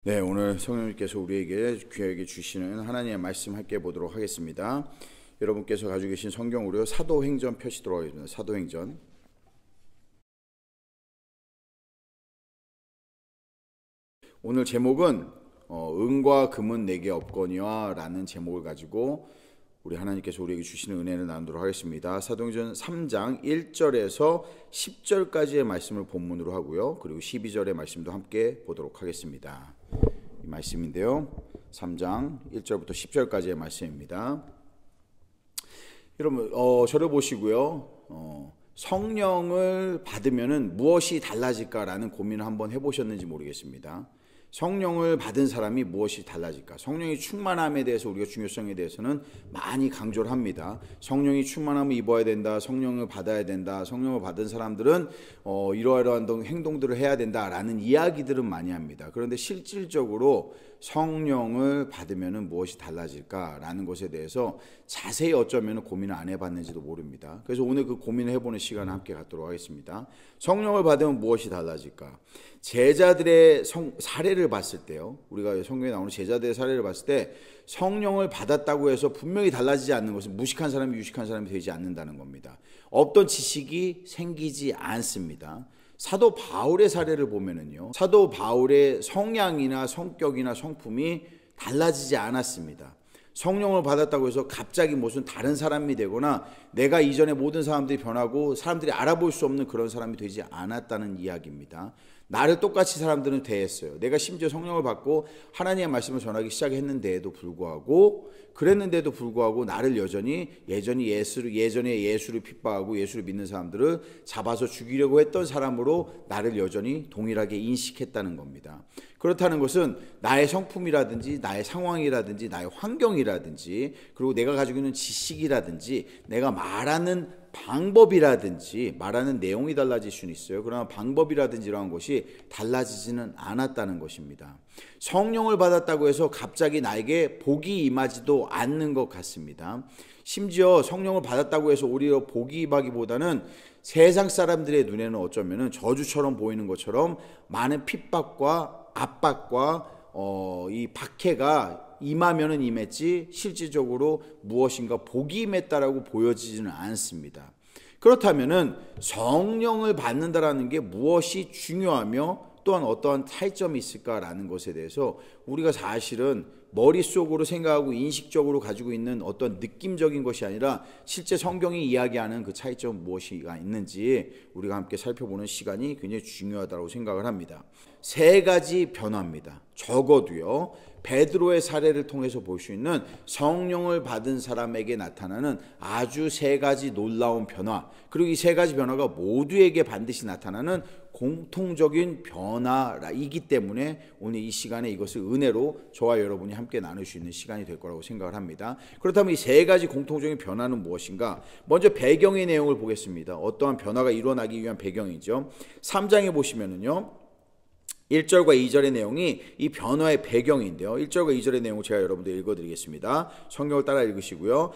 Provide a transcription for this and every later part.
네, 오늘 성령님께서 우리에게 귀하게 주시는 하나님의 말씀 함께 보도록 하겠습니다. 여러분께서 가지고 계신 성경으로 사도행전 펴시도록 하겠습니다. 사도행전. 오늘 제목은 은과 금은 내게 없거니와 라는 제목을 가지고 우리 하나님께서 우리에게 주시는 은혜를 나누도록 하겠습니다. 사도행전 3장 1절에서 10절까지의 말씀을 본문으로 하고요. 그리고 12절의 말씀도 함께 보도록 하겠습니다. 이 말씀인데요. 3장 1절부터 10절까지의 말씀입니다. 여러분 저를 보시고요. 성령을 받으면 무엇이 달라질까라는 고민을 한번 해보셨는지 모르겠습니다. 성령을 받은 사람이 무엇이 달라질까? 성령의 충만함에 대해서 우리가 중요성에 대해서는 많이 강조를 합니다. 성령이 충만함을 입어야 된다. 성령을 받아야 된다. 성령을 받은 사람들은 이러이러한 행동들을 해야 된다라는 이야기들은 많이 합니다. 그런데 실질적으로 성령을 받으면 무엇이 달라질까라는 것에 대해서 자세히 어쩌면 고민을 안 해봤는지도 모릅니다. 그래서 오늘 그 고민을 해보는 시간을 함께 갖도록 하겠습니다. 성령을 받으면 무엇이 달라질까? 제자들의 사례를 봤을 때요, 우리가 성경에 나오는 제자들의 사례를 봤을 때 성령을 받았다고 해서 분명히 달라지지 않는 것은 무식한 사람이 유식한 사람이 되지 않는다는 겁니다. 없던 지식이 생기지 않습니다. 사도 바울의 사례를 보면은요, 사도 바울의 성향이나 성격이나 성품이 달라지지 않았습니다. 성령을 받았다고 해서 갑자기 무슨 다른 사람이 되거나 내가 이전에 모든 사람들이 변하고 사람들이 알아볼 수 없는 그런 사람이 되지 않았다는 이야기입니다. 나를 똑같이 사람들은 대했어요. 내가 심지어 성령을 받고 하나님의 말씀을 전하기 시작했는데도 불구하고, 그랬는데도 불구하고 나를 예전에 예수를 핍박하고 예수를 믿는 사람들을 잡아서 죽이려고 했던 사람으로 나를 여전히 동일하게 인식했다는 겁니다. 그렇다는 것은 나의 성품이라든지 나의 상황이라든지 나의 환경이라든지 그리고 내가 가지고 있는 지식이라든지 내가 말하는 방법이라든지 말하는 내용이 달라질 수는 있어요. 그러나 방법이라든지 이러한 것이 달라지지는 않았다는 것입니다. 성령을 받았다고 해서 갑자기 나에게 복이 임하지도 않는 것 같습니다. 심지어 성령을 받았다고 해서 오히려 복이 임하기보다는 세상 사람들의 눈에는 어쩌면 저주처럼 보이는 것처럼 많은 핍박과 압박과 이 박해가 임하면은 임했지 실질적으로 무엇인가 복이 임했다라고 보여지지는 않습니다. 그렇다면은 성령을 받는다라는 게 무엇이 중요하며 또한 어떠한 차이점이 있을까라는 것에 대해서 우리가 사실은 머릿속으로 생각하고 인식적으로 가지고 있는 어떤 느낌적인 것이 아니라 실제 성경이 이야기하는 그 차이점 무엇이가 있는지 우리가 함께 살펴보는 시간이 굉장히 중요하다고 생각을 합니다. 세 가지 변화입니다. 적어도요, 베드로의 사례를 통해서 볼 수 있는 성령을 받은 사람에게 나타나는 아주 세 가지 놀라운 변화, 그리고 이 세 가지 변화가 모두에게 반드시 나타나는 공통적인 변화이기 때문에 오늘 이 시간에 이것을 은혜로 저와 여러분이 함께 나눌 수 있는 시간이 될 거라고 생각을 합니다. 그렇다면 이 세 가지 공통적인 변화는 무엇인가? 먼저 배경의 내용을 보겠습니다. 어떠한 변화가 일어나기 위한 배경이죠. 3장에 보시면은요, 1절과 2절의 내용이 이 변화의 배경인데요. 1절과 2절의 내용을 제가 여러분들 읽어드리겠습니다. 성경을 따라 읽으시고요.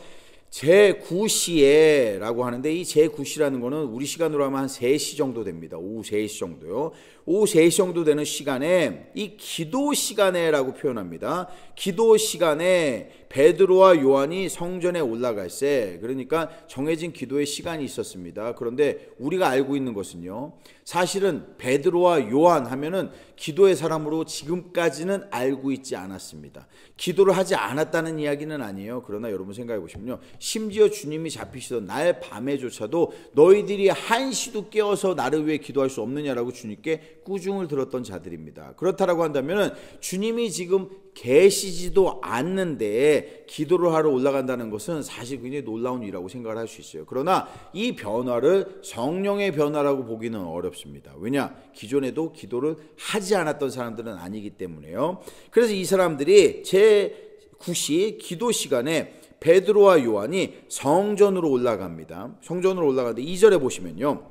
제9시에 라고 하는데, 이 제9시라는 거는 우리 시간으로 하면 한 3시 정도 됩니다. 오후 3시 정도요. 오후 3시 정도 되는 시간에 이 기도 시간에 라고 표현합니다. 기도 시간에 베드로와 요한이 성전에 올라갈새, 그러니까 정해진 기도의 시간이 있었습니다. 그런데 우리가 알고 있는 것은요, 사실은 베드로와 요한 하면은 기도의 사람으로 지금까지는 알고 있지 않았습니다. 기도를 하지 않았다는 이야기는 아니에요. 그러나 여러분 생각해 보시면요, 심지어 주님이 잡히시던 날 밤에조차도 너희들이 한시도 깨어서 나를 위해 기도할 수 없느냐라고 주님께 꾸중을 들었던 자들입니다. 그렇다라고 한다면 주님이 지금 계시지도 않는데 기도를 하러 올라간다는 것은 사실 굉장히 놀라운 일이라고 생각을 할 수 있어요. 그러나 이 변화를 성령의 변화라고 보기는 어렵습니다. 왜냐? 기존에도 기도를 하지 않았던 사람들은 아니기 때문에요. 그래서 이 사람들이 제9시 기도 시간에 베드로와 요한이 성전으로 올라갑니다. 성전으로 올라가는데 2절에 보시면요,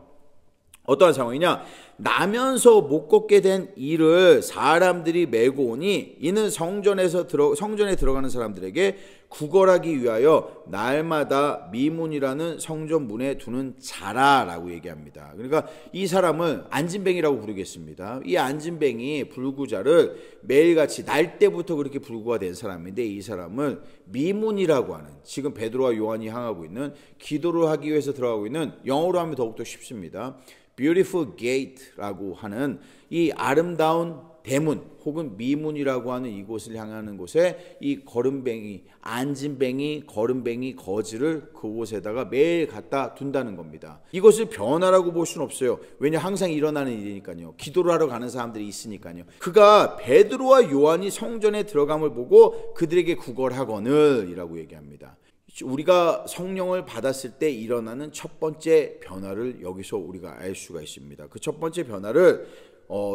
어떠한 상황이냐? 나면서 못 걷게 된 이를 사람들이 메고 오니 이는 성전에 들어가는 사람들에게 구걸하기 위하여 날마다 미문이라는 성전 문에 두는 자라라고 얘기합니다. 그러니까 이 사람을 안진뱅이라고 부르겠습니다. 이 안진뱅이 불구자를 매일같이 날 때부터 그렇게 불구가 된 사람인데, 이 사람을 미문이라고 하는, 지금 베드로와 요한이 향하고 있는, 기도를 하기 위해서 들어가고 있는, 영어로 하면 더욱더 쉽습니다, Beautiful Gate라고 하는 이 아름다운 대문 혹은 미문이라고 하는 이곳을 향하는 곳에 이 거름뱅이, 안진뱅이, 거름뱅이, 거지를 그곳에다가 매일 갖다 둔다는 겁니다. 이것을 변화라고 볼 수는 없어요. 왜냐, 항상 일어나는 일이니까요. 기도를 하러 가는 사람들이 있으니까요. 그가 베드로와 요한이 성전에 들어감을 보고 그들에게 구걸하거늘 이라고 얘기합니다. 우리가 성령을 받았을 때 일어나는 첫 번째 변화를 여기서 우리가 알 수가 있습니다. 그 첫 번째 변화를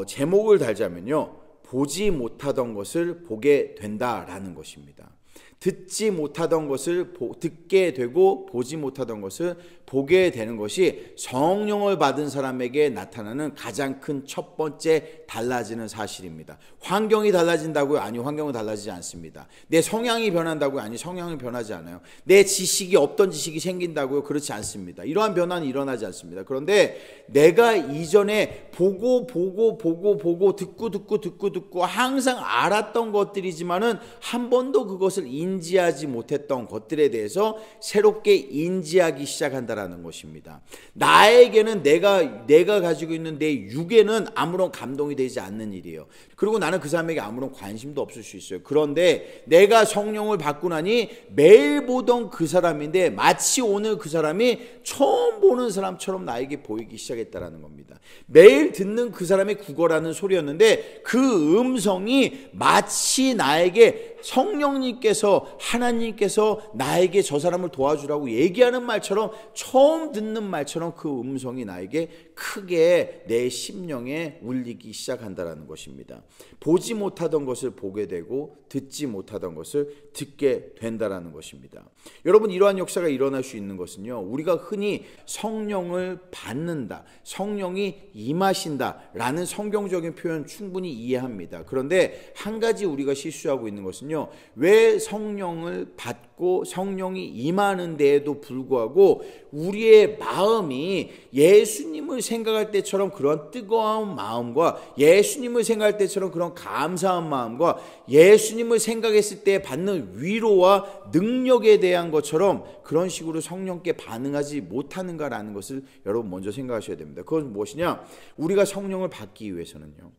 제목을 달자면요, 보지 못하던 것을 보게 된다라는 것입니다. 듣지 못하던 것을 듣게 되고 보지 못하던 것을 보게 되는 것이 성령을 받은 사람에게 나타나는 가장 큰 첫 번째 달라지는 사실입니다. 환경이 달라진다고요? 아니요, 환경은 달라지지 않습니다. 내 성향이 변한다고요? 아니, 성향이 변하지 않아요. 내 지식이 없던 지식이 생긴다고요? 그렇지 않습니다. 이러한 변화는 일어나지 않습니다. 그런데 내가 이전에 보고 듣고 항상 알았던 것들이지만은 한 번도 그것을 인지하지 못했던 것들에 대해서 새롭게 인지하기 시작한다라는 것입니다. 나에게는 내가 가지고 있는 내 육에는 아무런 감동이 되지 않는 일이에요. 그리고 나는 그 사람에게 아무런 관심도 없을 수 있어요. 그런데 내가 성령을 받고 나니 매일 보던 그 사람인데 마치 오늘 그 사람이 처음 보는 사람처럼 나에게 보이기 시작했다라는 겁니다. 매일 듣는 그 사람의 구걸하는 소리였는데 그 음성이 마치 나에게 성령님께서, 하나님께서 나에게 저 사람을 도와주라고 얘기하는 말처럼, 처음 듣는 말처럼 그 음성이 나에게 크게 내 심령에 울리기 시작한다는 것입니다. 보지 못하던 것을 보게 되고 듣지 못하던 것을 듣게 된다는 것입니다. 여러분, 이러한 역사가 일어날 수 있는 것은요, 우리가 흔히 성령을 받는다, 성령이 임하신다 라는 성경적인 표현 충분히 이해합니다. 그런데 한 가지 우리가 실수하고 있는 것은요, 왜 성령을 받고 성령이 임하는 데에도 불구하고 우리의 마음이 예수님을 생각할 때처럼 그런 뜨거운 마음과, 예수님을 생각할 때처럼 그런 감사한 마음과, 예수님을 생각했을 때 받는 위로와 능력에 대한 것처럼 그런 식으로 성령께 반응하지 못하는가라는 것을 여러분 먼저 생각하셔야 됩니다. 그건 무엇이냐? 우리가 성령을 받기 위해서는요,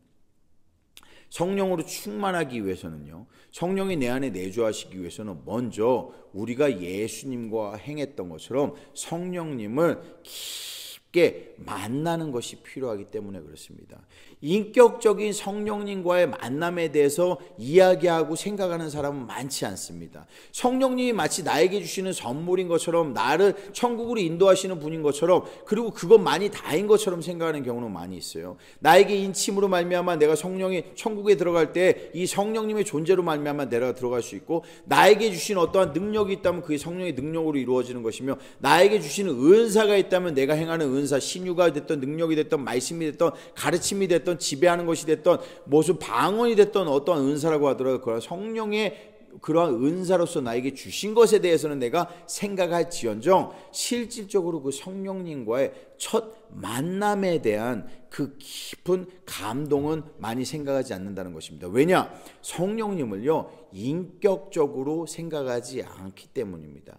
성령으로 충만하기 위해서는요, 성령이 내 안에 내주하시기 위해서는 먼저 우리가 예수님과 행했던 것처럼 성령님을 깊게 만나는 것이 필요하기 때문에 그렇습니다. 인격적인 성령님과의 만남에 대해서 이야기하고 생각하는 사람은 많지 않습니다. 성령님이 마치 나에게 주시는 선물인 것처럼, 나를 천국으로 인도하시는 분인 것처럼, 그리고 그것만이 다인 것처럼 생각하는 경우는 많이 있어요. 나에게 인침으로 말미암아 내가 성령이 천국에 들어갈 때 이 성령님의 존재로 말미암아 내가 들어갈 수 있고, 나에게 주신 어떠한 능력이 있다면 그게 성령의 능력으로 이루어지는 것이며, 나에게 주시는 은사가 있다면 내가 행하는 은사, 신유가 됐던, 능력이 됐던, 말씀이 됐던, 가르침이 됐던, 지배하는 것이 됐던, 무슨 방언이 됐던 어떤 은사라고 하더라도 그 성령의 그러한 은사로서 나에게 주신 것에 대해서는 내가 생각할지언정 실질적으로 그 성령님과의 첫 만남에 대한 그 깊은 감동은 많이 생각하지 않는다는 것입니다. 왜냐? 성령님을요, 인격적으로 생각하지 않기 때문입니다.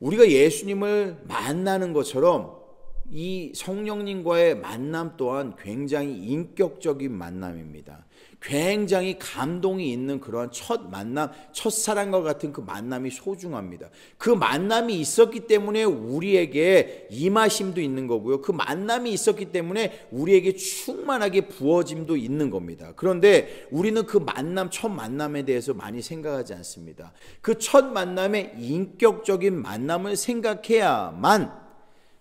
우리가 예수님을 만나는 것처럼 이 성령님과의 만남 또한 굉장히 인격적인 만남입니다. 굉장히 감동이 있는 그러한 첫 만남, 첫사랑과 같은 그 만남이 소중합니다. 그 만남이 있었기 때문에 우리에게 임하심도 있는 거고요, 그 만남이 있었기 때문에 우리에게 충만하게 부어짐도 있는 겁니다. 그런데 우리는 그 만남, 첫 만남에 대해서 많이 생각하지 않습니다. 그 첫 만남의 인격적인 만남을 생각해야만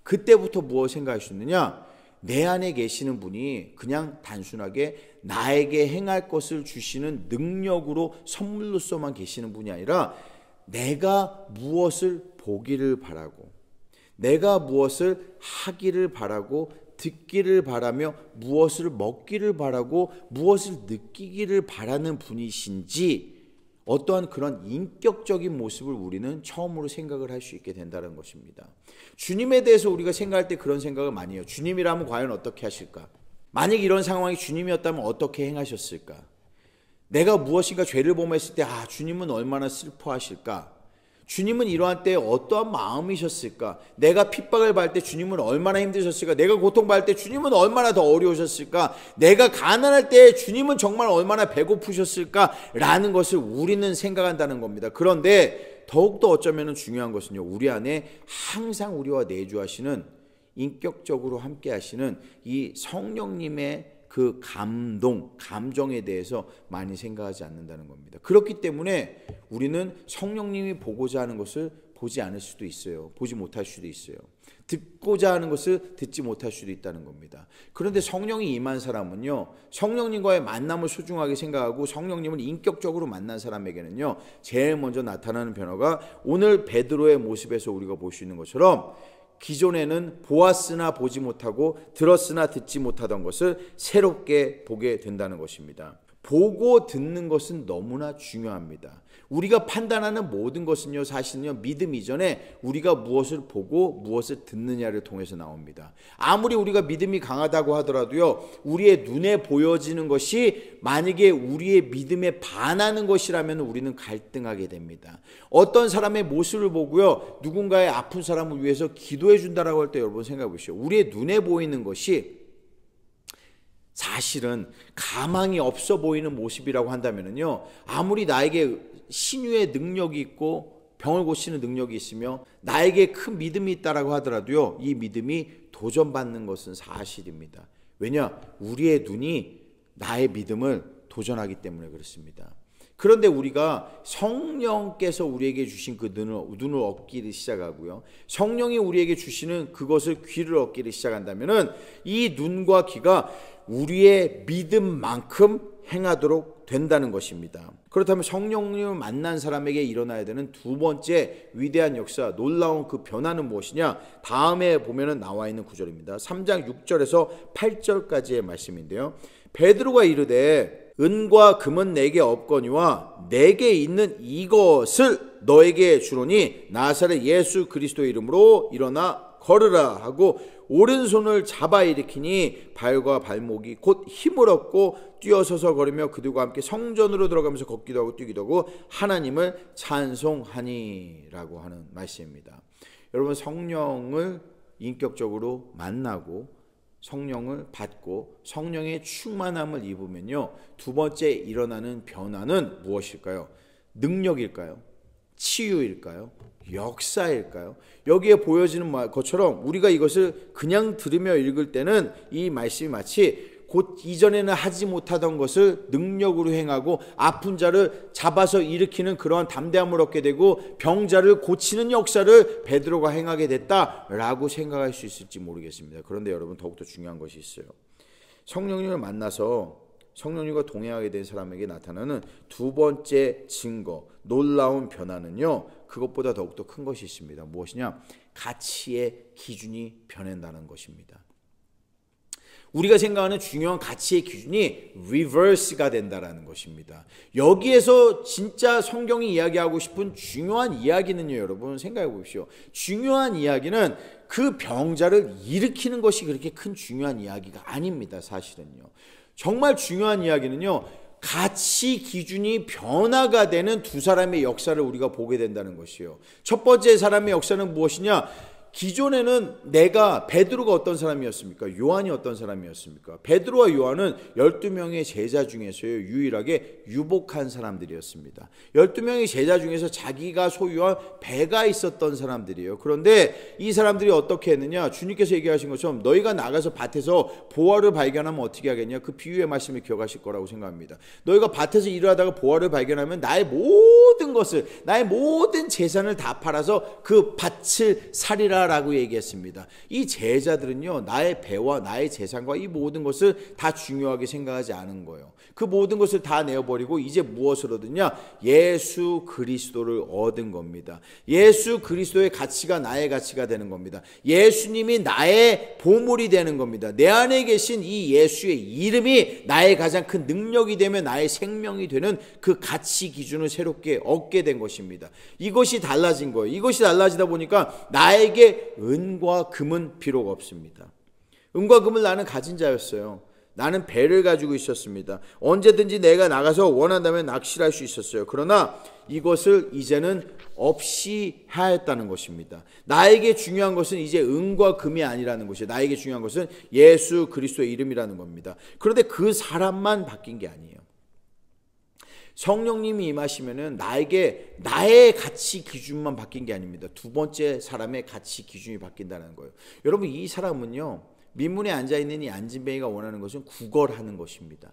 그때부터 무엇을 생각할 수 있느냐? 내 안에 계시는 분이 그냥 단순하게 나에게 행할 것을 주시는 능력으로, 선물로서만 계시는 분이 아니라 내가 무엇을 보기를 바라고, 내가 무엇을 하기를 바라고 듣기를 바라며 무엇을 먹기를 바라고 무엇을 느끼기를 바라는 분이신지 어떠한 그런 인격적인 모습을 우리는 처음으로 생각을 할 수 있게 된다는 것입니다. 주님에 대해서 우리가 생각할 때 그런 생각을 많이 해요. 주님이라면 과연 어떻게 하실까? 만약 이런 상황이 주님이었다면 어떻게 행하셨을까? 내가 무엇인가 죄를 범했을 때 주님은 얼마나 슬퍼하실까? 주님은 이러한 때에 어떠한 마음이셨을까? 내가 핍박을 받을 때 주님은 얼마나 힘드셨을까? 내가 고통받을 때 주님은 얼마나 더 어려우셨을까? 내가 가난할 때 주님은 정말 얼마나 배고프셨을까? 라는 것을 우리는 생각한다는 겁니다. 그런데 더욱더 어쩌면 중요한 것은요, 우리 안에 항상 우리와 내주하시는, 인격적으로 함께 하시는 이 성령님의 그 감정에 대해서 많이 생각하지 않는다는 겁니다. 그렇기 때문에 우리는 성령님이 보고자 하는 것을 보지 않을 수도 있어요. 보지 못할 수도 있어요. 듣고자 하는 것을 듣지 못할 수도 있다는 겁니다. 그런데 성령이 임한 사람은요, 성령님과의 만남을 소중하게 생각하고 성령님을 인격적으로 만난 사람에게는요, 제일 먼저 나타나는 변화가 오늘 베드로의 모습에서 우리가 볼 수 있는 것처럼 기존에는 보았으나 보지 못하고 들었으나 듣지 못하던 것을 새롭게 보게 된다는 것입니다. 보고 듣는 것은 너무나 중요합니다. 우리가 판단하는 모든 것은요, 사실은요, 믿음 이전에 우리가 무엇을 보고 무엇을 듣느냐를 통해서 나옵니다. 아무리 우리가 믿음이 강하다고 하더라도요, 우리의 눈에 보여지는 것이 만약에 우리의 믿음에 반하는 것이라면 우리는 갈등하게 됩니다. 어떤 사람의 모습을 보고요, 누군가의 아픈 사람을 위해서 기도해 준다라고 할 때 여러분 생각해 보시죠. 우리의 눈에 보이는 것이 사실은 가망이 없어 보이는 모습이라고 한다면요, 아무리 나에게 신유의 능력이 있고 병을 고치는 능력이 있으며 나에게 큰 믿음이 있다라고 하더라도요, 이 믿음이 도전받는 것은 사실입니다. 왜냐? 우리의 눈이 나의 믿음을 도전하기 때문에 그렇습니다. 그런데 우리가 성령께서 우리에게 주신 그 눈을 얻기를 시작하고요, 성령이 우리에게 주시는 그것을 귀를 얻기를 시작한다면은 이 눈과 귀가 우리의 믿음만큼 행하도록 된다는 것입니다. 그렇다면 성령님을 만난 사람에게 일어나야 되는 두 번째 위대한 역사, 놀라운 그 변화는 무엇이냐? 다음에 보면은 나와 있는 구절입니다. 3장 6절에서 8절까지의 말씀인데요. 베드로가 이르되 은과 금은 내게 없거니와 내게 있는 이것을 너에게 주노니 나사렛 예수 그리스도 이름으로 일어나 걸으라 하고 오른손을 잡아 일으키니 발과 발목이 곧 힘을 얻고 뛰어서서 걸으며 그들과 함께 성전으로 들어가면서 걷기도 하고 뛰기도 하고 하나님을 찬송하니라고 하는 말씀입니다. 여러분, 성령을 인격적으로 만나고 성령을 받고 성령의 충만함을 입으면요, 두 번째 일어나는 변화는 무엇일까요? 능력일까요? 치유일까요? 역사일까요? 여기에 보여지는 것처럼 우리가 이것을 그냥 들으며 읽을 때는 이 말씀이 마치 곧 이전에는 하지 못하던 것을 능력으로 행하고 아픈 자를 잡아서 일으키는 그러한 담대함을 얻게 되고 병자를 고치는 역사를 베드로가 행하게 됐다라고 생각할 수 있을지 모르겠습니다. 그런데 여러분, 더욱더 중요한 것이 있어요. 성령님을 만나서 성령님과 동행하게 된 사람에게 나타나는 두 번째 증거, 놀라운 변화는요, 그것보다 더욱더 큰 것이 있습니다. 무엇이냐? 가치의 기준이 변한다는 것입니다. 우리가 생각하는 중요한 가치의 기준이 리버스가 된다는 것입니다. 여기에서 진짜 성경이 이야기하고 싶은 중요한 이야기는요, 여러분 생각해 보십시오. 중요한 이야기는 그 병자를 일으키는 것이 그렇게 큰 중요한 이야기가 아닙니다. 사실은요. 정말 중요한 이야기는요, 가치 기준이 변화가 되는 두 사람의 역사를 우리가 보게 된다는 것이에요. 첫 번째 사람의 역사는 무엇이냐? 기존에는 베드로가 어떤 사람이었습니까? 요한이 어떤 사람이었습니까? 베드로와 요한은 12명의 제자 중에서요, 유일하게 유복한 사람들이었습니다. 12명의 제자 중에서 자기가 소유한 배가 있었던 사람들이에요. 그런데 이 사람들이 어떻게 했느냐? 주님께서 얘기하신 것처럼 너희가 나가서 밭에서 보화를 발견하면 어떻게 하겠냐? 그 비유의 말씀을 기억하실 거라고 생각합니다. 너희가 밭에서 일을 하다가 보화를 발견하면 나의 모든 것을, 나의 모든 재산을 다 팔아서 그 밭을 사리라 아니라라고 얘기했습니다. 이 제자들은요, 나의 배와 나의 재산과 이 모든 것을 다 중요하게 생각하지 않은 거예요. 그 모든 것을 다 내어버리고 이제 무엇을 얻느냐? 예수 그리스도를 얻은 겁니다. 예수 그리스도의 가치가 나의 가치가 되는 겁니다. 예수님이 나의 보물이 되는 겁니다. 내 안에 계신 이 예수의 이름이 나의 가장 큰 능력이 되며 나의 생명이 되는 그 가치 기준을 새롭게 얻게 된 것입니다. 이것이 달라진 거예요. 이것이 달라지다 보니까 나에게 은과 금은 필요가 없습니다. 은과 금을 나는 가진 자였어요. 나는 배를 가지고 있었습니다. 언제든지 내가 나가서 원한다면 낚시를 할 수 있었어요. 그러나 이것을 이제는 없이 해야 했다는 것입니다. 나에게 중요한 것은 이제 은과 금이 아니라는 것이에요. 나에게 중요한 것은 예수 그리스도의 이름이라는 겁니다. 그런데 그 사람만 바뀐 게 아니에요. 성령님이 임하시면은 나에게 나의 가치 기준만 바뀐 게 아닙니다. 두 번째 사람의 가치 기준이 바뀐다는 거예요. 여러분, 이 사람은요, 민문에 앉아있는 이 안진뱅이가 원하는 것은 구걸하는 것입니다.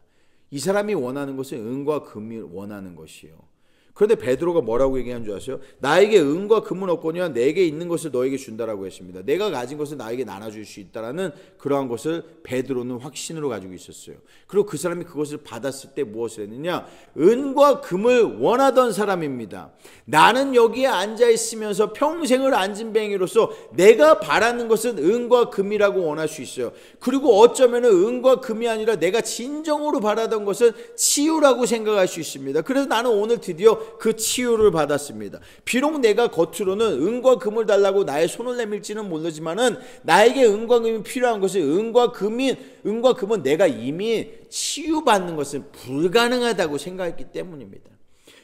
이 사람이 원하는 것은 은과 금이 원하는 것이에요. 그런데 베드로가 뭐라고 얘기한 줄 아세요? 나에게 은과 금은 없거니와 내게 있는 것을 너에게 준다라고 했습니다. 내가 가진 것을 나에게 나눠줄 수 있다라는 그러한 것을 베드로는 확신으로 가지고 있었어요. 그리고 그 사람이 그것을 받았을 때 무엇을 했느냐? 은과 금을 원하던 사람입니다. 나는 여기에 앉아있으면서 평생을 안진뱅이로서 내가 바라는 것은 은과 금이라고 원할 수 있어요. 그리고 어쩌면 은과 금이 아니라 내가 진정으로 바라던 것은 치유라고 생각할 수 있습니다. 그래서 나는 오늘 드디어 그 치유를 받았습니다. 비록 내가 겉으로는 은과 금을 달라고 나의 손을 내밀지는 모르지만은 나에게 은과 금이 필요한 것은 은과 금은 내가 이미 치유받는 것은 불가능하다고 생각했기 때문입니다.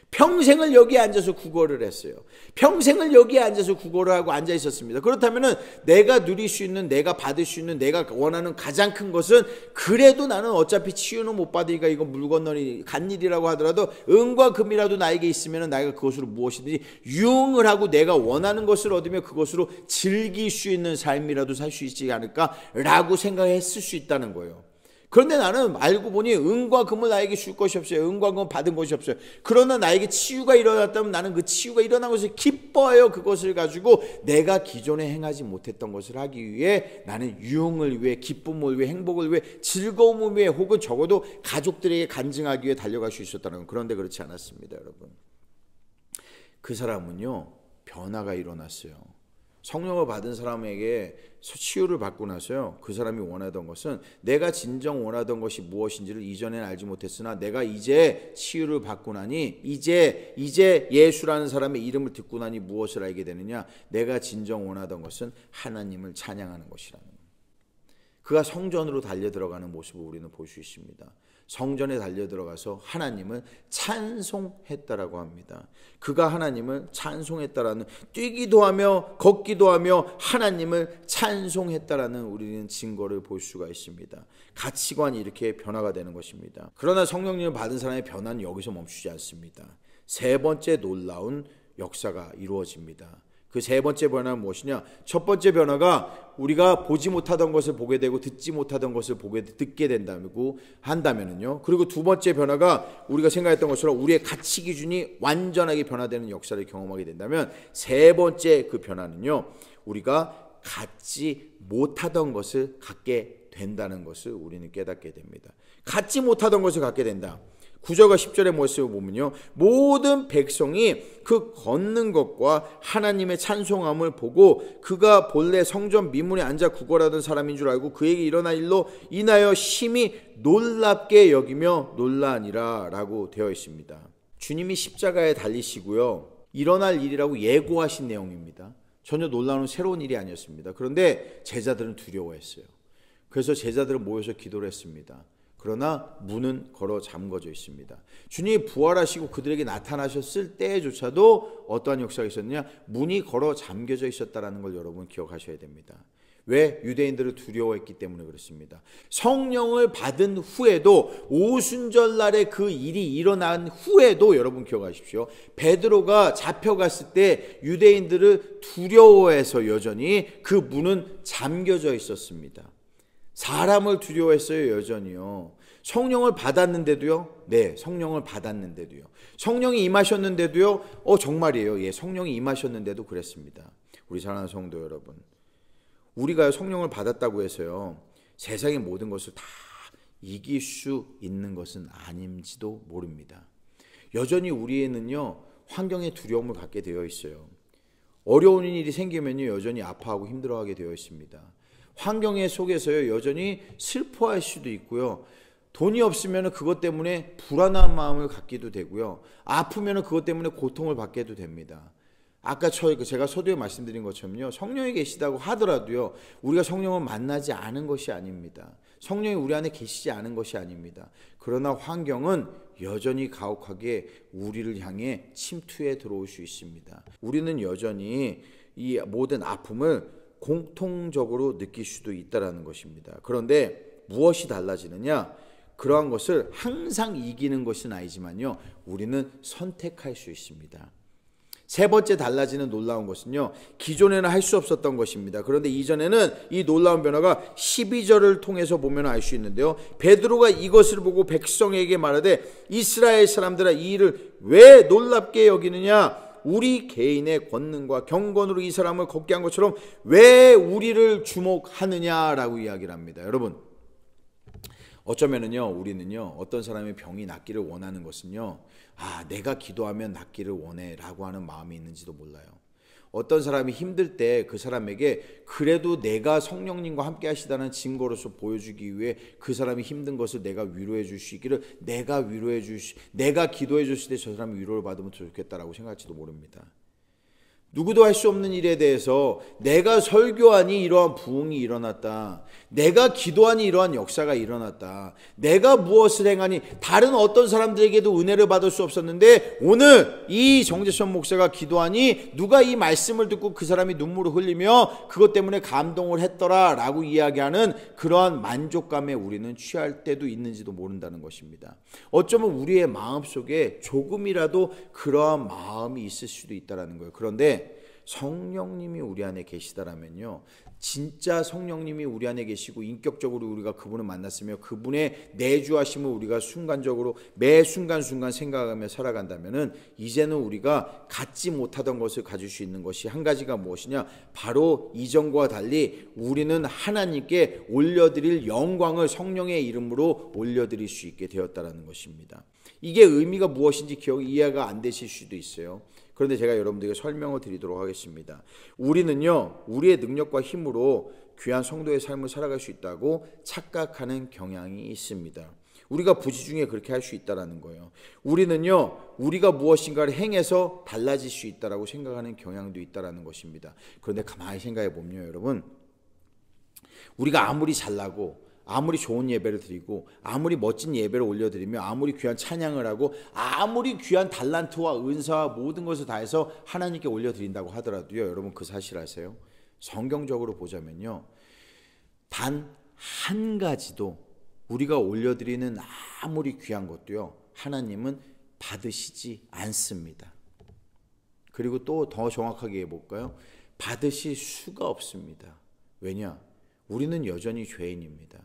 평생을 여기에 앉아서 구걸을 했어요. 평생을 여기에 앉아서 구걸을 하고 앉아 있었습니다. 그렇다면은 내가 누릴 수 있는, 내가 받을 수 있는, 내가 원하는 가장 큰 것은 그래도 나는 어차피 치유는 못 받으니까 이거 물 건너니 간일이라고 하더라도 은과 금이라도 나에게 있으면은 내가 그것으로 무엇이든지 유흥을 하고 내가 원하는 것을 얻으며 그것으로 즐길 수 있는 삶이라도 살 수 있지 않을까라고 생각했을 수 있다는 거예요. 그런데 나는 알고 보니 은과 금을 나에게 줄 것이 없어요. 은과 금을 받은 것이 없어요. 그러나 나에게 치유가 일어났다면 나는 그 치유가 일어난 것을 기뻐해요. 그것을 가지고 내가 기존에 행하지 못했던 것을 하기 위해 나는 유흥을 위해, 기쁨을 위해, 행복을 위해, 즐거움을 위해, 혹은 적어도 가족들에게 간증하기 위해 달려갈 수 있었다는 건, 그런데 그렇지 않았습니다. 여러분, 그 사람은요, 변화가 일어났어요. 성령을 받은 사람에게 치유를 받고 나서요, 그 사람이 원하던 것은, 내가 진정 원하던 것이 무엇인지를 이전에는 알지 못했으나 내가 이제 치유를 받고 나니, 이제 예수라는 사람의 이름을 듣고 나니 무엇을 알게 되느냐? 내가 진정 원하던 것은 하나님을 찬양하는 것이라는 거예요. 그가 성전으로 달려 들어가는 모습을 우리는 볼 수 있습니다. 성전에 달려 들어가서 하나님을 찬송했다라고 합니다. 그가 하나님을 찬송했다라는, 뛰기도 하며 걷기도 하며 하나님을 찬송했다라는 우리는 증거를 볼 수가 있습니다. 가치관이 이렇게 변화가 되는 것입니다. 그러나 성령님을 받은 사람의 변화는 여기서 멈추지 않습니다. 세 번째 놀라운 역사가 이루어집니다. 그 세 번째 변화는 무엇이냐? 첫 번째 변화가 우리가 보지 못하던 것을 보게 되고 듣지 못하던 것을 듣게 한다면은요. 그리고 두 번째 변화가 우리가 생각했던 것처럼 우리의 가치 기준이 완전하게 변화되는 역사를 경험하게 된다면, 세 번째 그 변화는요, 우리가 갖지 못하던 것을 갖게 된다는 것을 우리는 깨닫게 됩니다. 갖지 못하던 것을 갖게 된다. 9절과 10절의 모습을 보면요, 모든 백성이 그 걷는 것과 하나님의 찬송함을 보고 그가 본래 성전 미문에 앉아 구걸하던 사람인 줄 알고 그에게 일어난 일로 인하여 심히 놀랍게 여기며 놀라니라 라고 되어 있습니다. 주님이 십자가에 달리시고요, 일어날 일이라고 예고하신 내용입니다. 전혀 놀라운 새로운 일이 아니었습니다. 그런데 제자들은 두려워했어요. 그래서 제자들은 모여서 기도를 했습니다. 그러나 문은 걸어 잠궈져 있습니다. 주님이 부활하시고 그들에게 나타나셨을 때조차도 어떠한 역사가 있었느냐? 문이 걸어 잠겨져 있었다는 걸 여러분 기억하셔야 됩니다. 왜? 유대인들을 두려워했기 때문에 그렇습니다. 성령을 받은 후에도, 오순절날에 그 일이 일어난 후에도 여러분 기억하십시오. 베드로가 잡혀갔을 때 유대인들을 두려워해서 여전히 그 문은 잠겨져 있었습니다. 사람을 두려워했어요, 여전히요. 성령을 받았는데도요. 네, 성령을 받았는데도요. 성령이 임하셨는데도요. 정말이에요. 예, 성령이 임하셨는데도 그랬습니다. 우리 사랑하는 성도 여러분, 우리가 성령을 받았다고 해서요, 세상의 모든 것을 다 이길 수 있는 것은 아닌지도 모릅니다. 여전히 우리에는요, 환경에 두려움을 갖게 되어 있어요. 어려운 일이 생기면요, 여전히 아파하고 힘들어하게 되어 있습니다. 환경의 속에서요, 여전히 슬퍼할 수도 있고요. 돈이 없으면 그것 때문에 불안한 마음을 갖기도 되고요. 아프면 그것 때문에 고통을 받게도 됩니다. 아까 제가 서두에 말씀드린 것처럼요, 성령이 계시다고 하더라도요, 우리가 성령을 만나지 않은 것이 아닙니다. 성령이 우리 안에 계시지 않은 것이 아닙니다. 그러나 환경은 여전히 가혹하게 우리를 향해 침투해 들어올 수 있습니다. 우리는 여전히 이 모든 아픔을 공통적으로 느낄 수도 있다는 것입니다. 그런데 무엇이 달라지느냐? 그러한 것을 항상 이기는 것은 아니지만요, 우리는 선택할 수 있습니다. 세 번째 달라지는 놀라운 것은요, 기존에는 할 수 없었던 것입니다. 그런데 이전에는 이 놀라운 변화가 12절을 통해서 보면 알 수 있는데요, 베드로가 이것을 보고 백성에게 말하되 이스라엘 사람들아, 이 일을 왜 놀랍게 여기느냐? 우리 개인의 권능과 경건으로 이 사람을 걷게 한 것처럼 왜 우리를 주목하느냐라고 이야기를 합니다. 여러분, 어쩌면은요, 우리는요, 어떤 사람의 병이 낫기를 원하는 것은요, 내가 기도하면 낫기를 원해 라고 하는 마음이 있는지도 몰라요. 어떤 사람이 힘들 때 그 사람에게 그래도 내가 성령님과 함께 하시다는 증거로서 보여주기 위해 그 사람이 힘든 것을 내가 위로해 줄 수 있기를, 내가 기도해 줬을 때 저 사람이 위로를 받으면 좋겠다라고 생각할지도 모릅니다. 누구도 할 수 없는 일에 대해서 내가 설교하니 이러한 부흥이 일어났다, 내가 기도하니 이러한 역사가 일어났다, 내가 무엇을 행하니 다른 어떤 사람들에게도 은혜를 받을 수 없었는데 오늘 이 정재천 목사가 기도하니 누가 이 말씀을 듣고 그 사람이 눈물을 흘리며 그것 때문에 감동을 했더라 라고 이야기하는 그러한 만족감에 우리는 취할 때도 있는지도 모른다는 것입니다. 어쩌면 우리의 마음속에 조금이라도 그러한 마음이 있을 수도 있다는 거예요. 그런데 성령님이 우리 안에 계시다라면요, 진짜 성령님이 우리 안에 계시고 인격적으로 우리가 그분을 만났으며 그분의 내주하심을 우리가 순간적으로 매 순간순간 생각하며 살아간다면은 이제는 우리가 갖지 못하던 것을 가질 수 있는 것이 한 가지가 무엇이냐? 바로 이전과 달리 우리는 하나님께 올려드릴 영광을 성령의 이름으로 올려드릴 수 있게 되었다는 것입니다. 이게 의미가 무엇인지 이해가 안 되실 수도 있어요. 그런데 제가 여러분들에게 설명을 드리도록 하겠습니다. 우리는요, 우리의 능력과 힘으로 귀한 성도의 삶을 살아갈 수 있다고 착각하는 경향이 있습니다. 우리가 부지 중에 그렇게 할 수 있다는 거예요. 우리는요, 우리가 무엇인가를 행해서 달라질 수 있다고 생각하는 경향도 있다는 것입니다. 그런데 가만히 생각해 보면요, 여러분, 우리가 아무리 잘나고 아무리 좋은 예배를 드리고 아무리 멋진 예배를 올려드리며 아무리 귀한 찬양을 하고 아무리 귀한 달란트와 은사와 모든 것을 다해서 하나님께 올려드린다고 하더라도요, 여러분 그 사실 아세요? 성경적으로 보자면요, 단 한 가지도 우리가 올려드리는 아무리 귀한 것도요, 하나님은 받으시지 않습니다. 그리고 또 더 정확하게 해볼까요? 받으실 수가 없습니다. 왜냐? 우리는 여전히 죄인입니다.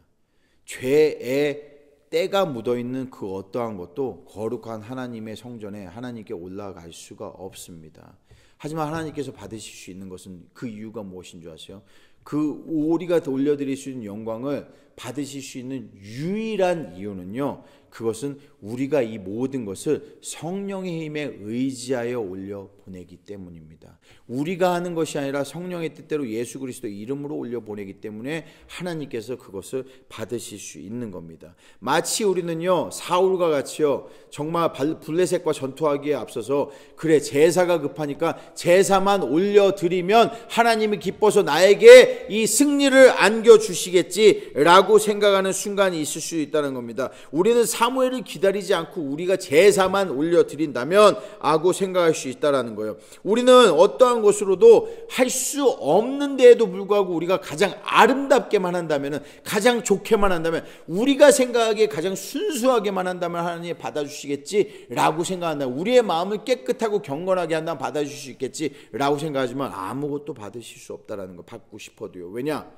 죄에 때가 묻어있는 그 어떠한 것도 거룩한 하나님의 성전에 하나님께 올라갈 수가 없습니다. 하지만 하나님께서 받으실 수 있는 것은 그 이유가 무엇인 줄 아세요? 그 우리가 올려드릴 수 있는 영광을 받으실 수 있는 유일한 이유는요, 그것은 우리가 이 모든 것을 성령의 힘에 의지하여 올려보내기 때문입니다. 우리가 하는 것이 아니라 성령의 뜻대로 예수 그리스도의 이름으로 올려보내기 때문에 하나님께서 그것을 받으실 수 있는 겁니다. 마치 우리는요, 사울과 같이요, 정말 블레셋과 전투하기에 앞서서 그래 제사가 급하니까 제사만 올려드리면 하나님이 기뻐서 나에게 이 승리를 안겨주시겠지라고 생각하는 순간이 있을 수 있다는 겁니다. 우리는 사무엘을 기다리지 않고 우리가 제사만 올려드린다면 하고 생각할 수 있다는 거예요. 우리는 어떠한 것으로도 할 수 없는 데에도 불구하고 우리가 가장 아름답게만 한다면, 가장 좋게만 한다면, 우리가 생각하기에 가장 순수하게만 한다면 하나님이 받아주시겠지라고 생각한다면, 우리의 마음을 깨끗하고 경건하게 한다면 받아주실 수 있겠지라고 생각하지만 아무것도 받으실 수 없다는 거, 받고 싶어도요. 왜냐?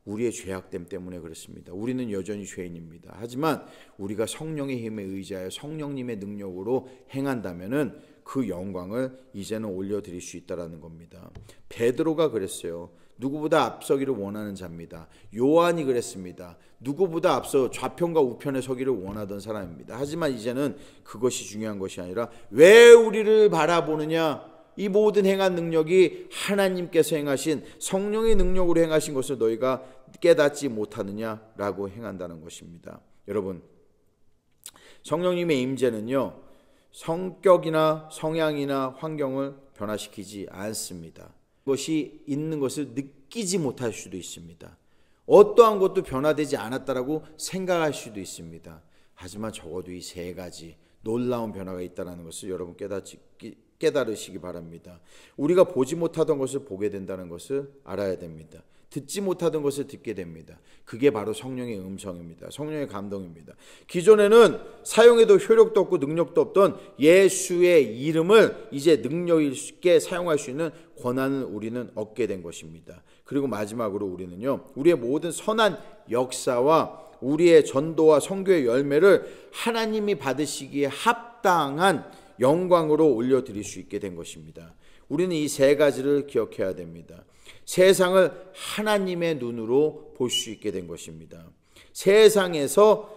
우리의 죄악됨 때문에 그렇습니다. 우리는 여전히 죄인입니다. 하지만 우리가 성령의 힘에 의지하여 성령님의 능력으로 행한다면은 그 영광을 이제는 올려드릴 수 있다라는 겁니다. 베드로가 그랬어요. 누구보다 앞서기를 원하는 자입니다. 요한이 그랬습니다. 누구보다 앞서 좌편과 우편에 서기를 원하던 사람입니다. 하지만 이제는 그것이 중요한 것이 아니라 왜 우리를 바라보느냐, 이 모든 행한 능력이 하나님께서 행하신 성령의 능력으로 행하신 것을 너희가 깨닫지 못하느냐라고 행한다는 것입니다. 여러분, 성령님의 임재는요, 성격이나 성향이나 환경을 변화시키지 않습니다. 것이 있는 것을 느끼지 못할 수도 있습니다. 어떠한 것도 변화되지 않았다라고 생각할 수도 있습니다. 하지만 적어도 이 세 가지 놀라운 변화가 있다는 것을 여러분 깨달으시기 바랍니다. 우리가 보지 못하던 것을 보게 된다는 것을 알아야 됩니다. 듣지 못하던 것을 듣게 됩니다. 그게 바로 성령의 음성입니다. 성령의 감동입니다. 기존에는 사용해도 효력도 없고 능력도 없던 예수의 이름을 이제 능력 있게 사용할 수 있는 권한을 우리는 얻게 된 것입니다. 그리고 마지막으로 우리는요, 우리의 모든 선한 역사와 우리의 전도와 선교의 열매를 하나님이 받으시기에 합당한 영광으로 올려드릴 수 있게 된 것입니다. 우리는 이 세 가지를 기억해야 됩니다. 세상을 하나님의 눈으로 볼 수 있게 된 것입니다.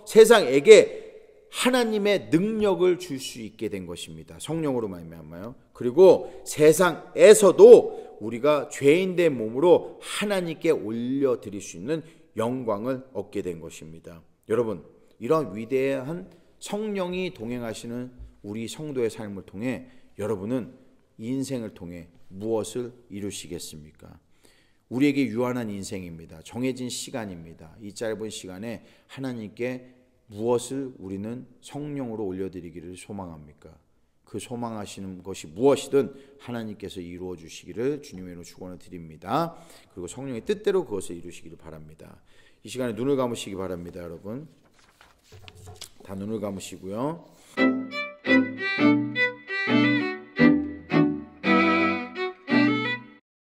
세상에게 하나님의 능력을 줄 수 있게 된 것입니다. 성령으로 말미암아요. 그리고 세상에서도 우리가 죄인된 몸으로 하나님께 올려드릴 수 있는 영광을 얻게 된 것입니다. 여러분, 이런 위대한 성령이 동행하시는 우리 성도의 삶을 통해 여러분은 인생을 통해 무엇을 이루시겠습니까? 우리에게 유한한 인생입니다. 정해진 시간입니다. 이 짧은 시간에 하나님께 무엇을 우리는 성령으로 올려드리기를 소망합니까? 그 소망하시는 것이 무엇이든 하나님께서 이루어 주시기를 주님의 이름으로 축원을 드립니다. 그리고 성령의 뜻대로 그것을 이루시기를 바랍니다. 이 시간에 눈을 감으시기 바랍니다. 여러분, 다 눈을 감으시고요.